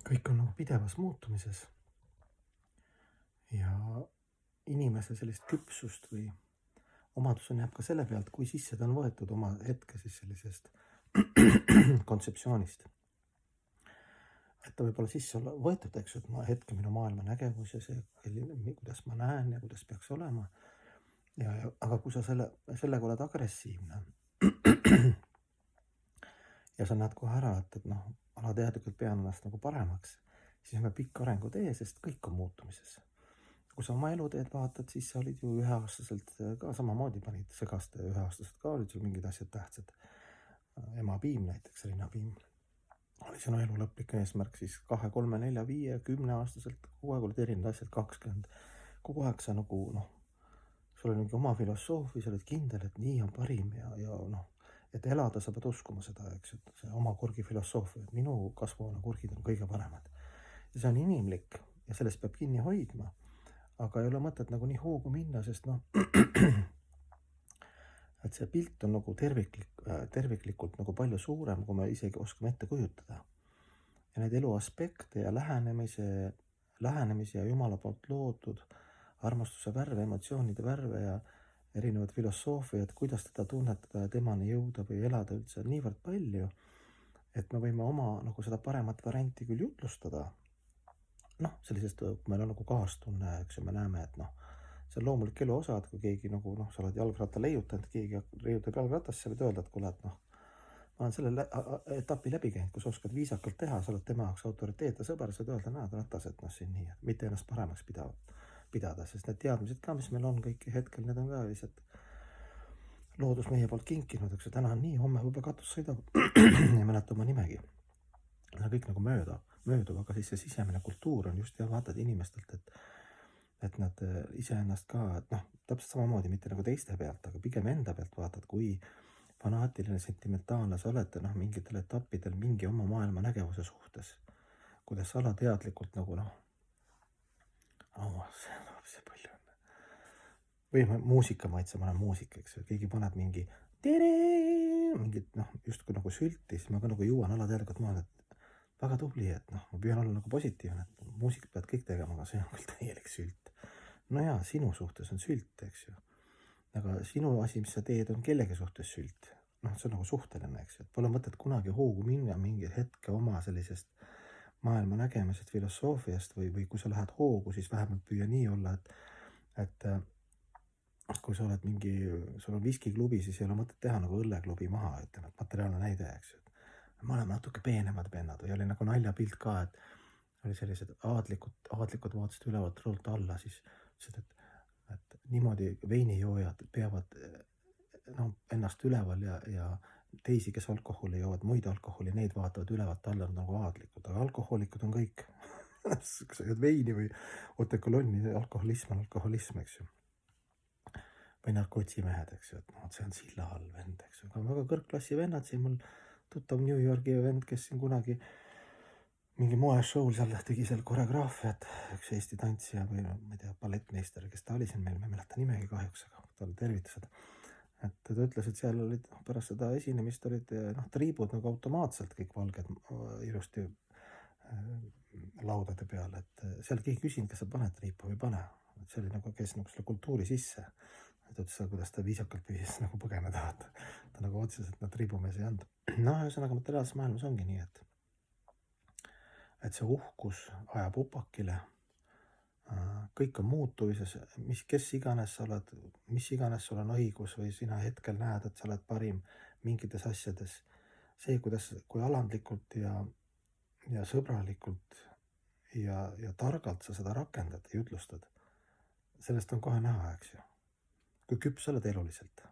kõik on nagu pidevas muutumises ja inimese sellist küpsust või omaduseni jääb ka selle pealt, kui sisse ta on võetud oma hetke siis sellisest kontseptsioonist. Et ta võib olla sisse olla võetud, eks ju, et ma hetke minu maailma nägevus ja see, kuidas ma näen ja kuidas peaks olema. Aga kui sa sellega oled agressiivne ja sa näed kohe ära, et alateadlikult pean ennast nagu paremaks, siis on pikk arengutee, sest kõik on muutumises. Kui sa oma eluteed vaatad, siis sa olid ju üheaastaselt ka samamoodi panid segast, üheaastaselt ka olid sul mingid asjad tähtsad. Ema piim näiteks, rinnapiim. Oli sinu elu lõplik eesmärk siis 2, 3, 4, 5, 10 aastaselt, kogu aeg olid erinevad asjad, 20. Kogu aeg sa nagu sul oli mingi oma filosoofi, sa olid kindel, et nii on parim ja et elada sa pead uskuma seda, eks, et see oma kurgi filosoofia, et minu kasvuhoone kurgid on kõige paremad. Ja see on inimlik ja sellest peab kinni hoidma, aga ei ole mõtet nagu nii hoogu minna, sest et see pilt on nagu terviklikult nagu palju suurem, kui me isegi oskame ette kujutada. Ja neid elu aspekte ja lähenemisi ja Jumala poolt loodud armastuse värve, emotsioonide värve ja erinevad filosoofiad, kuidas teda tunnetada ja temani jõuda või elada üldse niivõrd palju, et me võime oma nagu seda paremat varianti küll jutlustada. Sellisest, kui meil on nagu kaastunne, eks ju, me näeme, et see on loomulik elu osa, et kui keegi sa oled jalgratta leiutanud, keegi leiutab jalgratast, sa võid öelda, et kuule, et ma olen selle etapi läbi käinud, kus oskad viisakalt teha, sa oled tema jaoks autoriteet ja sõber, sa võid öelda, näed ratas, et siin nii, et mitte ennast paremaks pidada, sest need teadmised ka, mis meil on kõik hetkel, need on ka lihtsalt loodus meie poolt kinkinud, eks ju, täna on nii, homme võib-olla katus sõidab, ei mäleta oma nimegi. Kõik nagu möödub, aga siis see sisemine kultuur on just vaatad inimestelt, et nad iseennast ka, et täpselt samamoodi, mitte nagu teiste pealt, aga pigem enda pealt vaatad, kui fanaatiline, sentimentaalne sa oled mingitel etappidel mingi oma maailma nägevuse suhtes. Kuidas sa alateadlikult nagu see palju on. Või muusika maitse, ma olen muusik, eks ju, keegi paneb mingit justkui nagu sülti, siis ma ka nagu jõuan alateadlikult maale, et väga tubli, et ma püüan olla nagu positiivne, et muusikat pead kõik tegema, aga see on küll täielik sült. No jaa, sinu suhtes on sült, eks ju. Aga sinu asi, mis sa teed, on kellegi suhtes sült. See on nagu suhteline, eks ju. Et pole mõtet kunagi hoogu minna mingi hetke oma sellisest maailma nägemisest, filosoofiast või kui sa lähed hoogu, siis vähemalt püüa nii olla, et kui sa oled sul on viskiklubi, siis ei ole mõtet teha nagu õlleklubi maha, ütleme, et materiaalne näide, eks ju. Me oleme natuke peenemad vennad või oli nagu naljapilt ka, et oli sellised aadlikud vaatasid ülevalt rõult alla, siis ütlesid, et niimoodi veinijoojad peavad ennast üleval ja teisi, kes alkoholi joovad, muid alkoholi, neid vaatavad ülevalt alla nagu aadlikud, aga alkohoolikud on kõik. Kas sa jõud veini või otekolonni, alkoholism on alkoholism, eks ju. Või narkotsimehed, eks ju, et see on silla all vend, eks ju. Aga väga kõrgklassi vennad siin mul tuttav New Yorgi vend, kes siin kunagi mingi moeshow'l seal tegi seal koreograafiat, üks Eesti tantsija või ma ei tea, ballettmeister, kes ta oli siin meil, ma ei mäleta nimegi kahjuks, aga talle tervitused. Et ta ütles, et seal olid pärast seda esinemist olid triibud nagu automaatselt kõik valged ilusti laudade peal, et seal keegi küsinud, kas sa paned triipu või ei pane. Et see oli nagu käis nagu selle kultuuri sisse. Et ütles, kuidas ta viisakalt püüs nagu põgeneda. Ta nagu otseselt triibumees ei olnud. Ühesõnaga materiaalses maailmas ongi nii, et see uhkus ajab upakile. Kõik on muutuvises, kes iganes sa oled, mis iganes sul on õigus või sina hetkel näed, et sa oled parim mingites asjades. See, kui alandlikult ja sõbralikult ja targalt sa seda rakendad ja ütlustad, sellest on kohe näha, eks ju. Kui küps sa oled eluliselt.